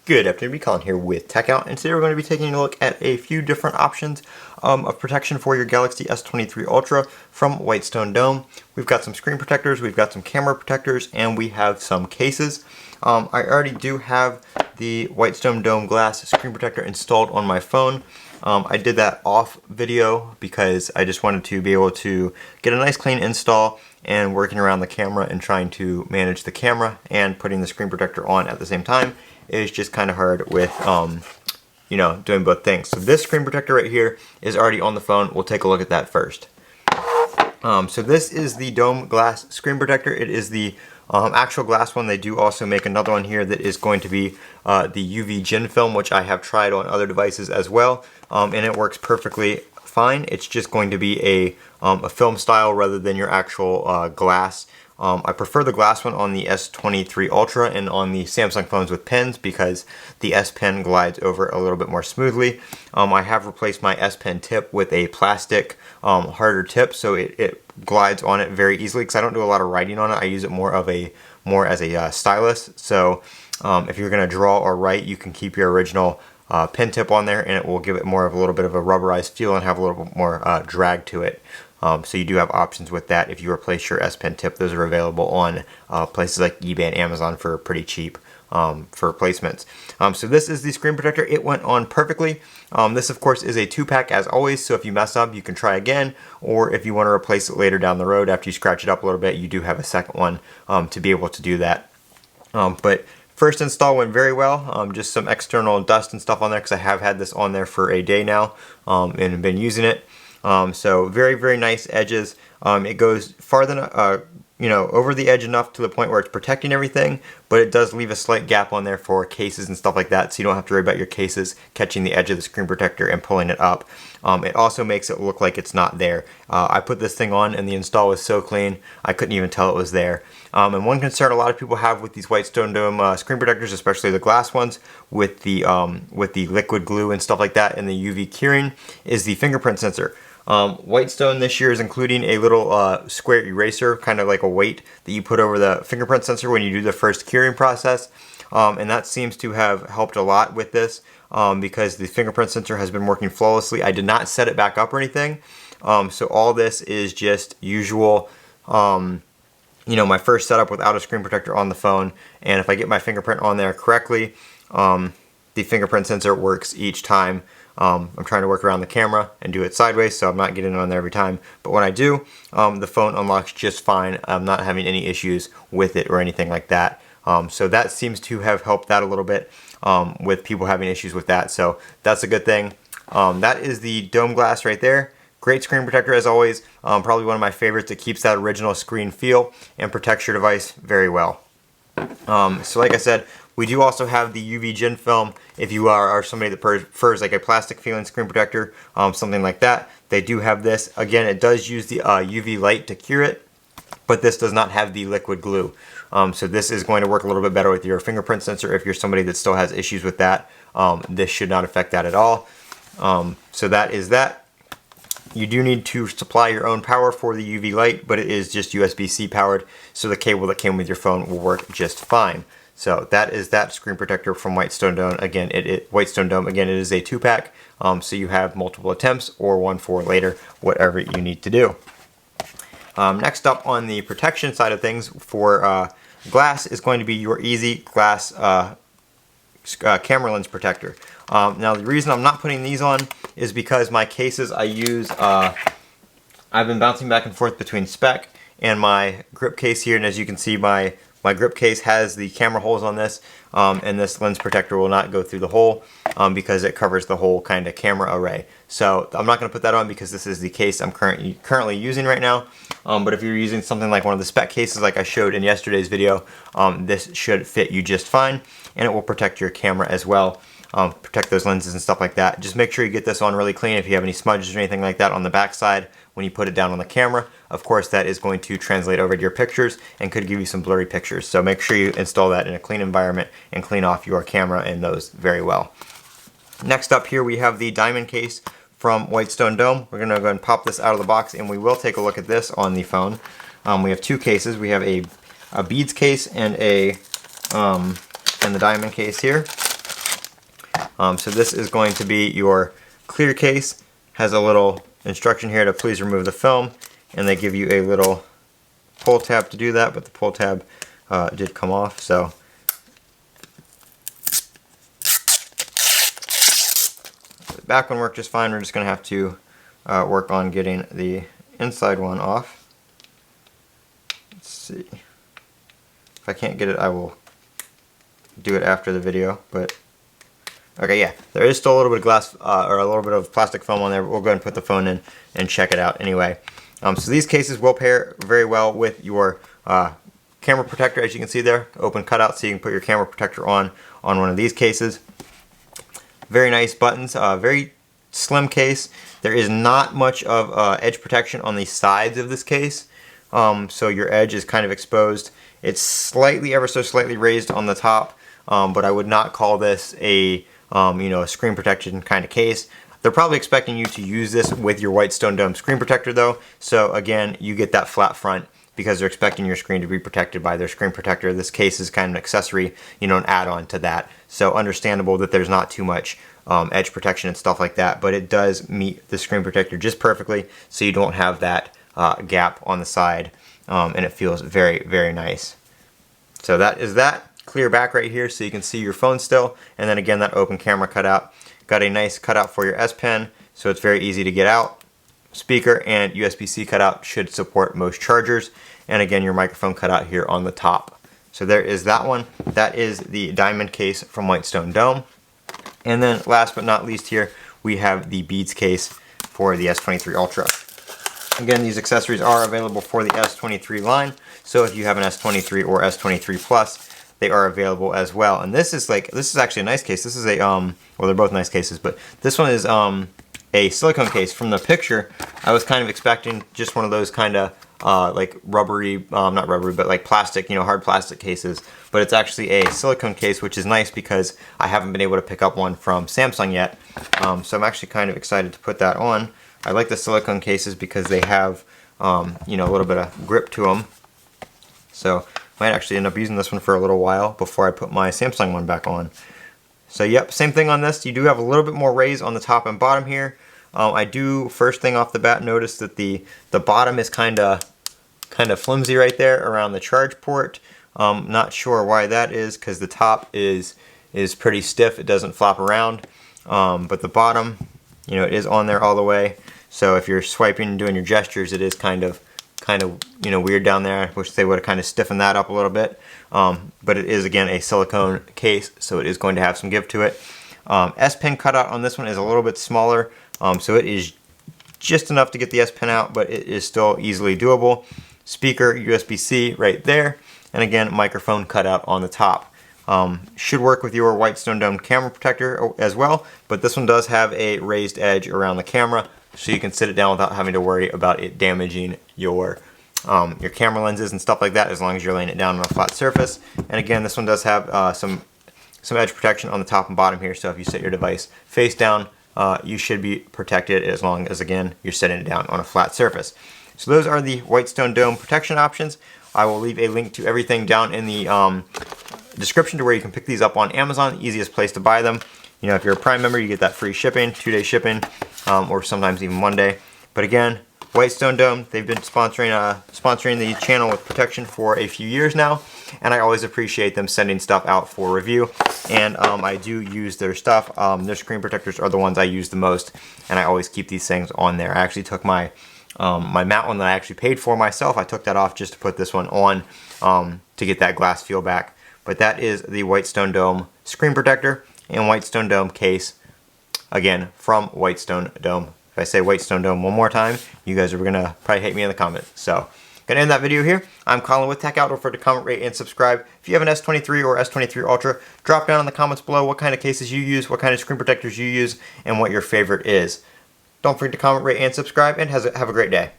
Good afternoon, Colin here with Techout, and today we're going to be taking a look at a few different options of protection for your Galaxy S23 Ultra from Whitestone Dome. We've got some screen protectors, we've got some camera protectors, and we have some cases. I already do have the Whitestone Dome glass screen protector installed on my phone. I did that off video because I just wanted to be able to get a nice clean install and working around the camera and trying to manage the camera and putting the screen protector on at the same time is just kind of hard with doing both things. So this screen protector right here is already on the phone. We'll take a look at that first. So this is the Dome glass screen protector. It is the actual glass one. They do also make another one here that is going to be the UV Gin film, which I have tried on other devices as well, and it works perfectly fine. It's just going to be a film style rather than your actual glass. I prefer the glass one on the S23 Ultra and on the Samsung phones with pens because the S Pen glides over a little bit more smoothly. I have replaced my S Pen tip with a plastic harder tip, so it glides on it very easily because I don't do a lot of writing on it. I use it more as a stylus. So if you're going to draw or write, you can keep your original pen tip on there and it will give it more of a little bit of a rubberized feel and have a little bit more drag to it. So you do have options with that. If you replace your S Pen tip, those are available on places like eBay and Amazon for pretty cheap for replacements. So this is the screen protector. It went on perfectly. This of course is a 2-pack as always, so if you mess up you can try again, or if you want to replace it later down the road after you scratch it up a little bit, you do have a second one to be able to do that. But first install went very well. Just some external dust and stuff on there because I have had this on there for a day now and have been using it. So very nice edges. It goes farther over the edge enough to the point where it's protecting everything, but it does leave a slight gap on there for cases and stuff like that, so you don't have to worry about your cases catching the edge of the screen protector and pulling it up. It also makes it look like it's not there. I put this thing on and the install was so clean I couldn't even tell it was there. And one concern a lot of people have with these Whitestone Dome screen protectors, especially the glass ones with the liquid glue and stuff like that and the UV curing, is the fingerprint sensor. Whitestone this year is including a little square eraser, kind of like a weight that you put over the fingerprint sensor when you do the first curing process. And that seems to have helped a lot with this because the fingerprint sensor has been working flawlessly. I did not set it back up or anything. So all this is just usual, my first setup without a screen protector on the phone. And if I get my fingerprint on there correctly, the fingerprint sensor works each time. I'm trying to work around the camera and do it sideways, so I'm not getting it on there every time. But when I do, the phone unlocks just fine. I'm not having any issues with it or anything like that. So that seems to have helped that a little bit with people having issues with that. So that's a good thing. That is the Dome glass right there. Great screen protector as always. Probably one of my favorites. It keeps that original screen feel and protects your device very well. So like I said, we do also have the UV Gin film if you are somebody that prefers like a plastic feeling screen protector, something like that. They do have this. Again, it does use the UV light to cure it, but this does not have the liquid glue. So this is going to work a little bit better with your fingerprint sensor if you're somebody that still has issues with that. This should not affect that at all. So that is that. You do need to supply your own power for the UV light, but it is just USB-C powered, so the cable that came with your phone will work just fine. So that is that screen protector from Whitestone Dome. Again, Whitestone Dome. Again, it is a 2-pack, so you have multiple attempts or one for later, whatever you need to do. Next up on the protection side of things for glass is going to be your Easy Glass camera lens protector. Now the reason I'm not putting these on is because my cases I use, I've been bouncing back and forth between Spec and my grip case here, and as you can see my grip case has the camera holes on this, and this lens protector will not go through the hole because it covers the whole kind of camera array. So I'm not going to put that on because this is the case I'm currently using right now. But if you're using something like one of the Spec cases like I showed in yesterday's video, this should fit you just fine, and it will protect your camera as well. Protect those lenses and stuff like that. Just make sure you get this on really clean. If you have any smudges or anything like that on the back side when you put it down on the camera, of course that is going to translate over to your pictures and could give you some blurry pictures. So make sure you install that in a clean environment and clean off your camera and those very well. Next up here we have the diamond case from Whitestone Dome. We're going to go ahead and pop this out of the box and we will take a look at this on the phone. We have two cases. We have a beads case and the diamond case here. So this is going to be your clear case. Has a little instruction here to please remove the film, and they give you a little pull tab to do that, but the pull tab did come off, so the back one worked just fine. We're just going to have to work on getting the inside one off. Let's see. If I can't get it, I will do it after the video, but okay, yeah, there is still a little bit of glass or a little bit of plastic foam on there, but we'll go ahead and put the phone in and check it out anyway. So these cases will pair very well with your camera protector, as you can see there, open cutout, so you can put your camera protector on one of these cases. Very nice buttons, very slim case. There is not much of edge protection on the sides of this case, so your edge is kind of exposed. It's slightly, ever so slightly raised on the top, but I would not call this a a screen protection kind of case. They're probably expecting you to use this with your Whitestone Dome screen protector though, so again, you get that flat front because they're expecting your screen to be protected by their screen protector. This case is kind of an accessory, an add-on to that. So understandable that there's not too much edge protection and stuff like that, but it does meet the screen protector just perfectly, so you don't have that gap on the side, and it feels very, very nice. So that is that. Clear back right here so you can see your phone still, and then again that open camera cutout. Got a nice cutout for your S Pen, so it's very easy to get out. Speaker and USB-C cutout should support most chargers, and again your microphone cutout here on the top. So there is that one. That is the diamond case from Whitestone Dome. And then last but not least here, we have the beads case for the S23 Ultra. Again, these accessories are available for the S23 line, so if you have an S23 or S23 Plus, they are available as well. And this is actually a nice case. This is a well, they're both nice cases, but this one is a silicone case. From the picture, I was kind of expecting just one of those kind of like rubbery, not rubbery, but like plastic, hard plastic cases. But it's actually a silicone case, which is nice because I haven't been able to pick up one from Samsung yet. So I'm actually kind of excited to put that on. I like the silicone cases because they have, a little bit of grip to them. So might actually end up using this one for a little while before I put my Samsung one back on. So yep, same thing on this. You do have a little bit more raise on the top and bottom here. I do, first thing off the bat, notice that the bottom is kind of flimsy right there around the charge port. Not sure why that is, because the top is pretty stiff. It doesn't flop around. But the bottom, it is on there all the way. So if you're swiping and doing your gestures, it is kind of weird down there. I wish they would have kind of stiffened that up a little bit. But it is, again, a silicone case, so it is going to have some give to it. S Pen cutout on this one is a little bit smaller, so it is just enough to get the S Pen out, but it is still easily doable. Speaker, USB-C right there, and again, microphone cutout on the top. Should work with your Whitestone Dome camera protector as well, but this one does have a raised edge around the camera, so you can sit it down without having to worry about it damaging your camera lenses and stuff like that, as long as you're laying it down on a flat surface. And again, this one does have some edge protection on the top and bottom here, so if you set your device face down, you should be protected as long as, again, you're setting it down on a flat surface. So those are the Whitestone Dome protection options. I will leave a link to everything down in the description to where you can pick these up on Amazon, the easiest place to buy them. If you're a Prime member, you get that free shipping, 2-day shipping, or sometimes even 1 day. But again, Whitestone Dome, they've been sponsoring the channel with protection for a few years now, and I always appreciate them sending stuff out for review. And I do use their stuff. Their screen protectors are the ones I use the most, and I always keep these things on there. I actually took my matte one that I actually paid for myself. I took that off just to put this one on to get that glass feel back. But that is the Whitestone Dome screen protector and Whitestone Dome case, again, from Whitestone Dome. If I say Whitestone Dome one more time, you guys are gonna probably hate me in the comments. So, gonna end that video here. I'm Colin with Techout. Don't forget to comment, rate, and subscribe. If you have an S23 or S23 Ultra, drop down in the comments below what kind of cases you use, what kind of screen protectors you use, and what your favorite is. Don't forget to comment, rate, and subscribe, and have a great day.